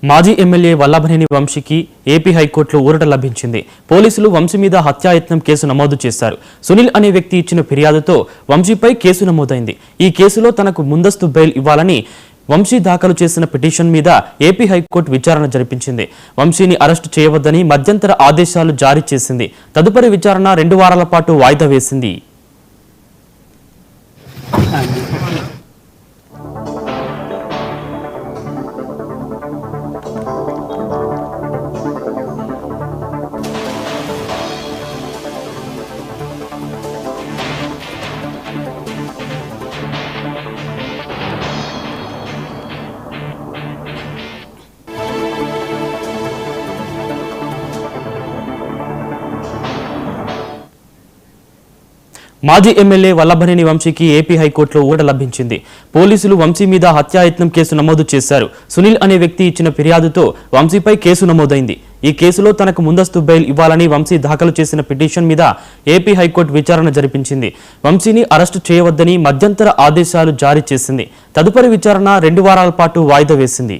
మాజీ ఎమ్మెల్యే వల్లభనేని వంశీకి ఏపీ హైకోర్టులో ఊరట లభించింది. పోలీసులు వంశీ మీద హత్యాయత్నం కేసు నమోదు చేశారు. సునీల్ అనే వ్యక్తి ఇచ్చిన ఫిర్యాదుతో వంశీపై కేసు నమోదైంది. ఈ కేసులో తనకు ముందస్తు బెయిల్ ఇవ్వాలని వంశీ దాఖలు చేసిన పిటిషన్ మీద ఏపీ హైకోర్టు విచారణ జరిపించింది. వంశీని అరెస్టు చేయవద్దని మధ్యంతర ఆదేశాలు జారీ చేసింది. తదుపరి విచారణ 2 వారాల పాటు వాయిదా వేసింది. మాజీ ఎమ్మెల్యే వల్లభనేని వంశీకి ఏపీ హైకోర్టులో ఊరట లభించింది. పోలీసులు వంశీ మీద హత్యాయత్నం కేసు నమోదు చేశారు. సునీల్ అనే వ్యక్తి ఇచ్చిన ఫిర్యాదుతో వంశీపై కేసు నమోదైంది. ఈ కేసులో తనకు ముందస్తు బెయిల్ ఇవ్వాలని వంశీ దాఖలు చేసిన పిటిషన్ మీద ఏపీ హైకోర్టు విచారణ జరిపించింది. వంశీని అరెస్టు చేయవద్దని మధ్యంతర ఆదేశాలు జారీ చేసింది. తదుపరి విచారణ 2 వారాల పాటు వాయిదా వేసింది.